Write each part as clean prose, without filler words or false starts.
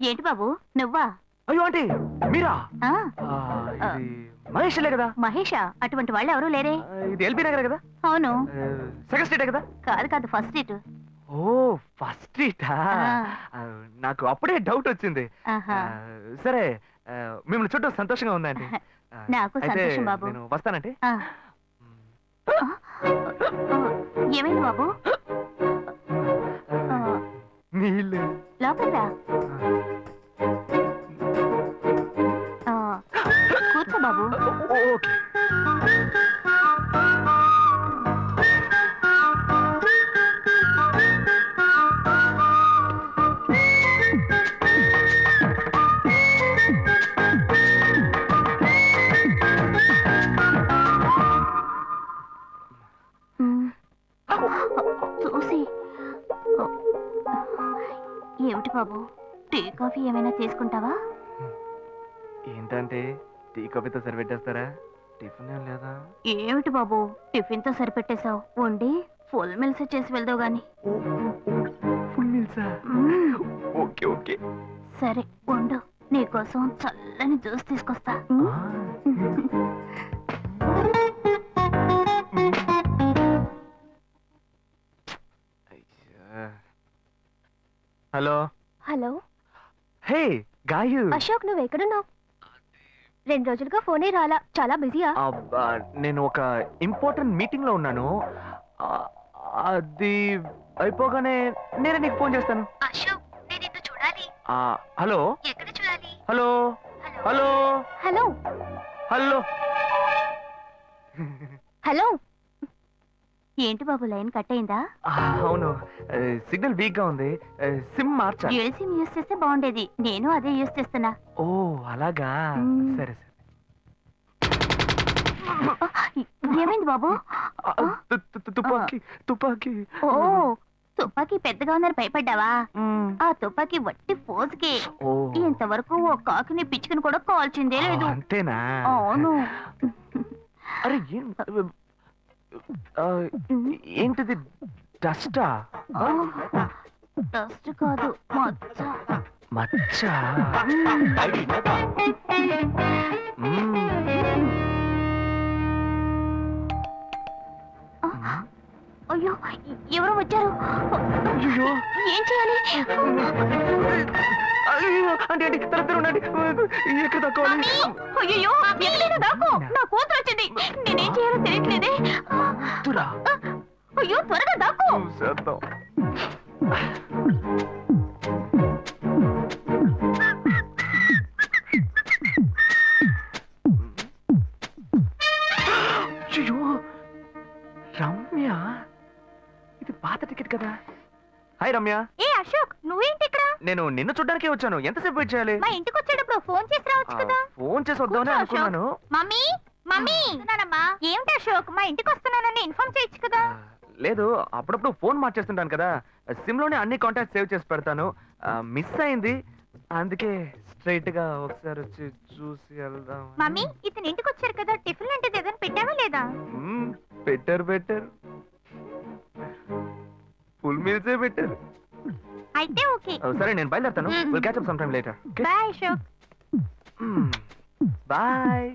ఏంటి బాబు నువ్వా? అయ్యో ఆంటీ మీరా? మహేష్లే కదా? మహేషా? అటువంటి వాళ్ళు ఎవరూ లేరే. ఇది ఎల్బీ నగర్ కదా? అవును. సెకండ్ స్ట్రీట్ కదా? కాదు కాదు, ఫస్ట్ స్ట్రీట్. ఓ ఫస్ట్ స్ట్రీటా? నాకు అప్పుడే డౌట్ వచ్చింది. సరే మిమ్మల్ని చుట్టూ సంతోషంగా ఉందండి. నాకు సంతోషం బాబు. నేను వస్తానంటే. ఏమైంది బాబు? నీళ్ళు లోపలికి రా. కూర్చో బాబు. ఓకే. చూసి ఏమిటి బాబు, టీ కాఫీ ఏమైనా తీసుకుంటావా? ఏంటంటే టీ కాఫీతో సరిపెట్టేస్తారా? టిఫిన్ లేదా? ఏమిటి బాబు టిఫిన్ తో సరిపెట్టేశావు? వండి ఫుల్ మిల్స్ చేసి వెళ్దావు గాని. ఫుల్ మిల్సా? ఓకే ఓకే సరే వండు, నీకోసం చల్లని జ్యూస్ తీసుకొస్తా. Hello hello. Hey Gayu. Ashok నువ్వు ఎక్కడున్నావు? 2 రోజులుగా ఫోనే రాలా, చాలా బిజీయా? నేను ఒక ఇంపార్టెంట్ మీటింగ్ లో ఉన్నాను. అది అయిపోగానే నేనే నీకు ఫోన్ చేస్తాను. అశోక్ నేను నిన్ను చూడాలి. హలో. ఎక్కడ చూడాలి? Hello hello hello hello hello. ఏంటి బాబు లైన్ కట్ అయిందా? అవును, సిగ్నల్ వీక్ గా ఉంది. సిమ్ మార్చా. డ్యూయల్ సిమ్ యూస్ చేస్తే బాగుండేది, నేను అదే యూస్ చేస్తున్నా. ఓ అలాగా, సరే సరే. ఏమైంది బాబు? తుపాకీ తుపాకీ. ఓ తుపాకీ పెద్దగా ఉందని భయపడ్డావా? ఆ తుపాకీ వట్టి ఫోజుకే. ఇంతవరకు ఓ కాకిని పిచ్చుకుని కూడా కాల్చిందే లేదు. అంతేనా? అవును. అరే ఏంటిది? డస్టా? డస్ట్ కాదు, మచ్చ. మచ్చ? అయ్యో ఎవరో వచ్చారు. ఏం చేయాలి? అంటే ఎక్కడ తక్కువాలి? అయ్యో ఎక్కడైనా దాకో, నా కూతురు వచ్చింది, నేనేం చేయాలో తెలియట్లేదే. అయ్యో త్వరగా దాకో. రమ్య, ఇది పాత టికెట్ కదా? హాయ్ రమ్య. ఏ అశోక్ నువ్వేంటి ఇక్కడ? నేను నిన్ను చూడ్డానికే వచ్చాను. ఎంతసేపు వెయిట్ చేయాలి? మా ఇంటికి వచ్చేటప్పుడు ఫోన్ చేసి రావచ్చు కదా. ఫోన్ చేసి వద్దామని అనుకున్నాను. మమ్మీ మమ్మీ ఏమిటి అశోక్ మా ఇంటికి వస్తున్నానని ఇన్ఫార్మ్ చేయొచ్చు కదా. లేదు, అప్పుడప్పుడు ఫోన్ మార్చేస్తుంటాను కదా, సిమ్ లోనే అన్ని కాంటాక్ట్ సేవ్ చేసి పెడతాను. మిస్ అయింది, అందుకే స్ట్రైట్ గా ఒకసారి వచ్చి చూసి వెళ్దాం. మమ్మీ ఇతను ఇంటికి వచ్చారు కదా, టిఫిన్ లాంటిది ఏదైనా పెట్టావా లేదా? పెట్టారు పెట్టారు, ఫుల్ మీల్సే పెట్టారు. అయితే ఓకే. సరే నేను బయలుదేరుతాను. Will catch up some time later. Bye Ashok. Bye.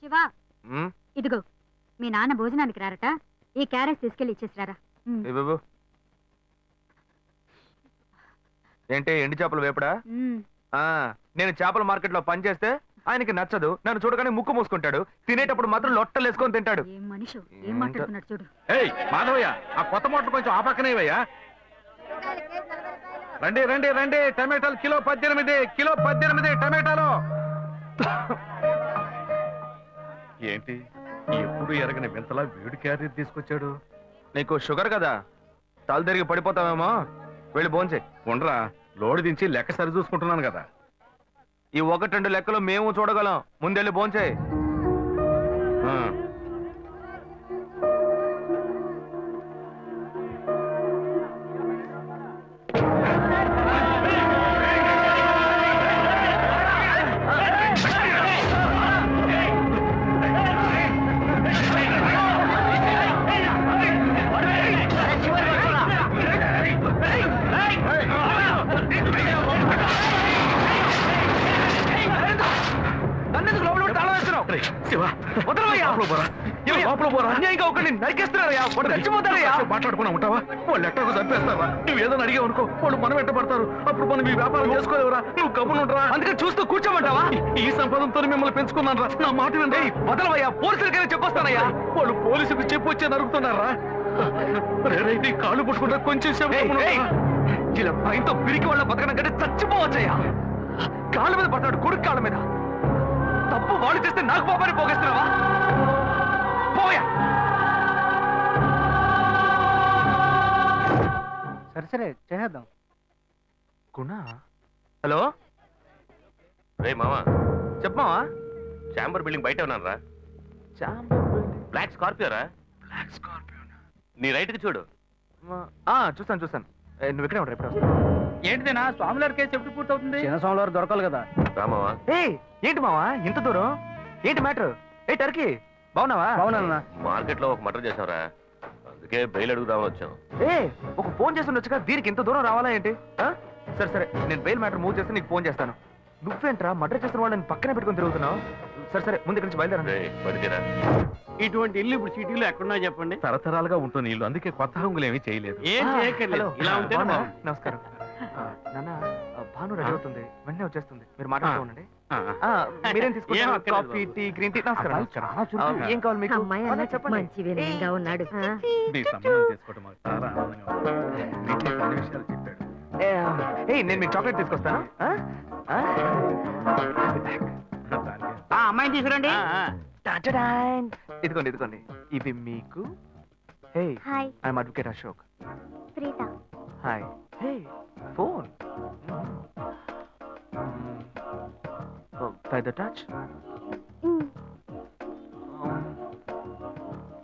Shiva ఇదిగో మీ నాన్న భోజనానికి రారట, ఈ క్యారెట్ తీసుకెళ్లి ఇచ్చేసిరారా. ఏంటి ఎండి చేపలు వేపడా? నేను చేపల మార్కెట్ లో పనిచేస్తే ఆయనకి నచ్చదు, నన్ను చూడగానే ముక్కు మూసుకుంటాడు, తినేటప్పుడు మాత్రం లొట్టలు వేసుకొని తింటాడు. ఏం మనిషి ఏం మాట్లాడుతున్నాడు చూడు. మాధవయ్య, ఆ కొత్త మోటార్ కొంచెం ఆ పక్కనేవయ్యా. రండి రండి రండి, టమాటాలు కిలో 18, కిలో 18 టమాటాలు. ఏంటి ఎప్పుడు ఎరగని వింతలా వేడి క్యారీ తీసుకొచ్చాడు? నీకు షుగర్ కదా, తల తిరిగి పడిపోతావేమో, వెళ్ళి భోంచే. ఉండరా, లోడు దించి లెక్క సరి చూసుకుంటున్నాను కదా. ఈ 1-2 లెక్కలు మేము చూడగలం, ముందెళ్ళి భోంచే. మాట్లాడుకున్నా ఉంటావా? వాళ్ళు ఎట్టకు చంపేస్తావా? నువ్వు ఏదైనా అడిగావు అనుకో, వాళ్ళు మనం వెంటబడతారు. అప్పుడు మనం ఈ వ్యాపారం చేసుకోలేవురా. నువ్వు గమ్మునుంటరా. అందుకని చూస్తూ కూర్చోమంటావా? ఈ సంపదంతో మిమ్మల్ని పెంచుకున్నాను రా. నా మాట వినండి. వదలవయ్యా, పోలీసులకైనా చెప్పొస్తానయ్యా. వాళ్ళు పోలీసులకు చెప్పు వచ్చే నరుగుతున్నారా? కాళ్ళు పుట్టుకుంటా కొంచెం ఇలా భయంతో పిరికి వాళ్ళ బతకడం కంటే చచ్చిపోవచ్చయ్యా. కాళ్ళ మీద పడతాడు, కొడుకు కాళ్ళ మీద. తప్పు వాళ్ళు చేస్తే నాకు పాపాన్ని పోగేస్తున్నావా? పోయా. సరే చేద్దాం. గుణ, హలో. రే మామా, చెప్పమావా? చాంబర్ బిల్డింగ్ బయట ఉన్నాను రా. బ్లాక్ స్కార్పియో రా. Black Scorpio. నీ రైట్ కి చూడు. చూస్తాను. నువ్వు ఇక్కడే ఉంటావు. ఎప్పుడు వస్తావు? ఏంటిదేనా స్వామివారి కేసు ఎప్పుడు పూర్తవుతుంది? చిన్న స్వామివారు దొరకాలి కదా. రామావా, ఏంటి మావా ఇంత దూరం? ఏంటి మ్యాటర్? టర్కీ బాగున్నావా? బాగున్నా. మార్కెట్ లో ఒక మర్డర్ చేసావురా, అందుకే బెయిల్ అడుగుదామని వచ్చాం. ఒక ఫోన్ చేసి ఉండొచ్చుగా, దీనికి ఇంత దూరం రావాలా ఏంటి? సరే నేను బెయిల్ మ్యాటర్ మూవ్ చేస్తే నీకు ఫోన్ చేస్తాను. నువ్వేంట్రా మర్డర్ చేసిన వాళ్ళని పక్కనే పెట్టుకుని తిరుగుతున్నావు? సరే ముందు ఇక్కడి నుంచి బయలుదేరా. పడితేరా ఇటువంటి ఇల్లు ఇప్పుడు సిటీలో ఎక్కడున్నా చెప్పండి. తరతరాలుగా ఉంటుంది ఇల్లు, అందుకే కొత్త హంగులు ఏమీ చేయలేదు. ఏం చేయక్కర్లేదు. ఇలా ఉంటే నమస్కారం నాన్న. భాను రెడీ అవుతుంది, వెంటనే వచ్చేస్తుంది. మీరు మాట్లాడుతూ ఉండండి. మీరేం తీసుకుంటారు? Coffee, tea, green tea? నమస్కారం. ఏం కావాలి మీకు? చెప్పండి. మంచి వినయంగా ఉన్నాడు. మీ సంబంధం చేసుకోవడం మాకు చాలా ఆనందంగా ఉంది. మీకు కొన్ని విషయాలు చెప్పాడు. నేను మీకు చాక్లెట్ తీసుకొస్తాను. అమ్మాయిని తీసుకురండి. ఇదిగోండి ఇవి మీకు. Hi, I'm advocate Ashok. Preetha. Hi. Phone by the touch.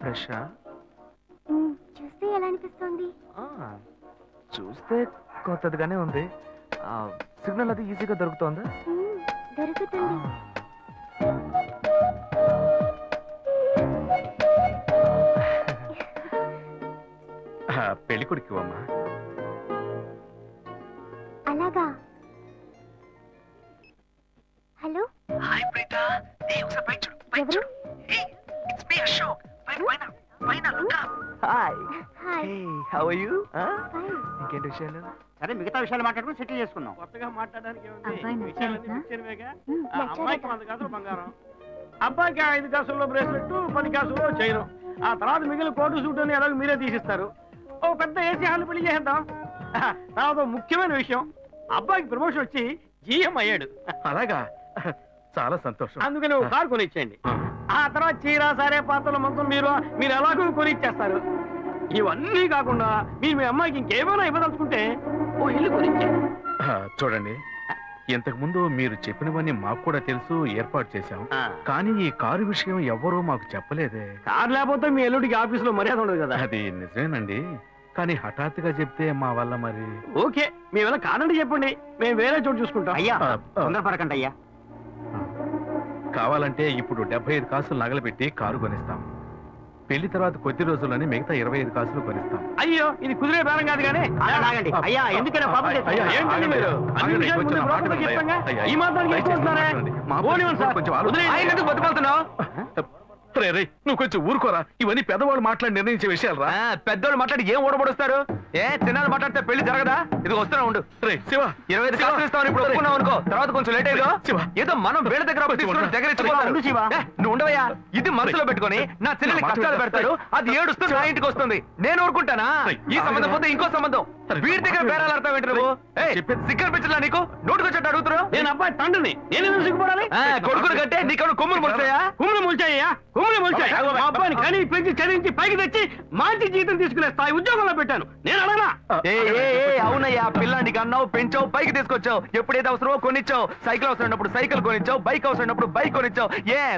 ఫ్రెషా? చూస్తే ఎలా అనిపిస్తుంది? చూస్తే కొత్తదిగానే ఉంది. సిగ్నల్ అది ఈజీగా దొరుకుతోందా? దొరుకుతుంది. పెళ్లి కొడుకు అమ్మా. అలాగా. హలో. హాయ్ ప్రీత. ఒకసారి పైకి చూడు. ఎవరు? It's me Ashok. పైన look up. Hi. How are you? ఇంకేంటి విషయాలు? సరే మిగతా విషయాలు మాట్లాడుకుని సెటిల్ చేసుకుందాం. కొత్తగా మాట్లాడడానికి అమ్మాయికి 100 కాసులు బంగారం, అబ్బాయికి 5 కాసుల్లో బ్రేస్లెట్, 10 కాసుల్లో చైను. ఆ తర్వాత మిగిలిన కోటు సూట్ అని ఎలాగో మీరే తీసిస్తారు. ఓ పెద్ద ఏసీ హాల్ పెళ్లి చేద్దాం. తర్వాత ముఖ్యమైన విషయం, అబ్బాయికి ప్రమోషన్ వచ్చి జీఎం అయ్యాడు. అలాగా? చాలా సంతోషం. అందుకని ఒక కారు కొనిచ్చేయండి. ఆ తర్వాత చీర, సారే, పాత్రల మొత్తం మీరు ఎలాగో కొనిచ్చేస్తారు. ఇవన్నీ కాకుండా మీరు మీ అమ్మాయికి ఇంకేమైనా ఇవ్వదలుచుకుంటే ఓ ఇల్లు కొనిచ్చేయండి. చూడండి, ఇంతకు ముందు మీరు చెప్పినవన్నీ మాకు కూడా తెలుసు, ఏర్పాటు చేశాం. కానీ ఈ కారు విషయం ఎవ్వరూ మాకు చెప్పలేదే. కారు లేకపోతే మీ ఎల్లుడికి ఆఫీసులో మర్యాద ఉండదు కదా. అది నిజమేనండి, కానీ హఠాత్తుగా చెప్తే మా వల్ల మరి. ఓకే, మేము ఎలా కాదండి చెప్పండి, మేము వేరే చోటు చూసుకుంటాం. అయ్యా తొందరపడకండి అయ్యా. కావాలంటే ఇప్పుడు 75 కాసులు నగలబెట్టి కారు కొనిస్తాం. పెళ్లి తర్వాత కొద్ది రోజుల్లోనే మిగతా 25 కాసులు కొనిస్తాం. అయ్యో, ఇది కుదిరే బేరం కాదు కానీ. అయ్యా ఎందుకైనా ఈ మాత్రం నువ్వు కొంచెం ఊరుకోరా. ఇవన్నీ పెద్దవాళ్ళు మాట్లాడి నిర్ణయించే విషయాలు రా. పెద్దవాళ్ళు మాట్లాడి ఏం ఓడబడుస్తారు? చిన్నాళ్ళు మాట్లాడితే పెళ్లి జరగదా? ఇది వస్తున్నా ఉండు. రే శివ, 25 కాసులు ఇస్తావు. ఇప్పుడు ఒప్పుకున్నావు అనుకో, తర్వాత కొంచెం లేట్ అయ్యో. ఏదో మనం వేళ దగ్గర నువ్వు ఉండవయ్యా. ఇది మనసులో పెట్టుకొని నా చెల్లెని కష్టాలు పెడతాడు, అది ఏడుస్తూ నా ఇంటికి వస్తుంది. నేను ఊరుకుంటానా? ఈ సంబంధం పోతే ఇంకో సంబంధం. వీడి దగ్గర బేరాలు ఆడతావు ఏంటి నువ్వు? సిగ్గర్ పిచ్చలా నీకు? నోటుకొచ్చేట్టు అడుగుతున్నావు. నేను అబ్బాయి తండ్రిని, నేను సిగ్గుపడాలి? కొడుకులు కంటే నీకు కొమ్ములు ముడిచాయా? కొమ్ములు ముడిచాయ్యా, కొమ్ములు ముడిచాయి. మా అబ్బాయిని కని పెంచి చదివించి పైకి తెచ్చి మంచి జీతం తీసుకునే స్థాయి ఉద్యోగంలో పెట్టాను. నేను అడగనా? అవునయ్యా, పిల్లానికి అన్నావు, పెంచావు, పైకి తీసుకొచ్చావు. ఎప్పుడైతే అవసరమో కొనిచ్చావు. సైకిల్ అవసరమైనప్పుడు సైకిల్ కొనిచ్చావు, బైక్ అవసరమైనప్పుడు బైక్ కొనిచ్చావు.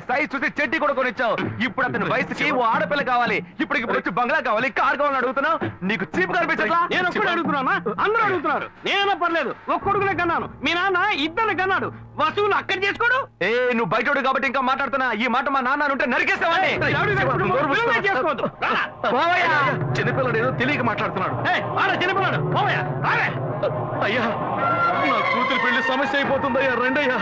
సైజ్ చూసి చెట్టి కూడా కొనిచ్చావు. ఇప్పుడు అతని వయసుకి ఓ ఆడపిల్ల కావాలి. ఇప్పుడు వచ్చి బంగ్లా కావాలి, కార్ కావాలని అడుగుతున్నావు. నీకు చీప్ కనిపించట్లా? నేను ఒక్కడే అడుగుతున్నా, అందరూ అడుగుతున్నారు. నేనైనా పర్లేదు, ఒక్కడుగునే కన్నాను. మీ నాన్న ఇద్దరు కన్నాడు. వసూలు అక్కడ చేసుకోడు. నువ్వు బయటోడు కాబట్టి ఇంకా మాట్లాడుతున్నా. ఈ మాట మా నాన్న ఉంటే నరికేస్తావని. చిన్నపిల్లడు ఏదో తెలియక మాట్లాడుతున్నాడు. చిన్నపిల్లడు అయ్యా, నా కూతురు పెళ్లి సమస్య అయిపోతుందయ్యా. రెండయ్యా.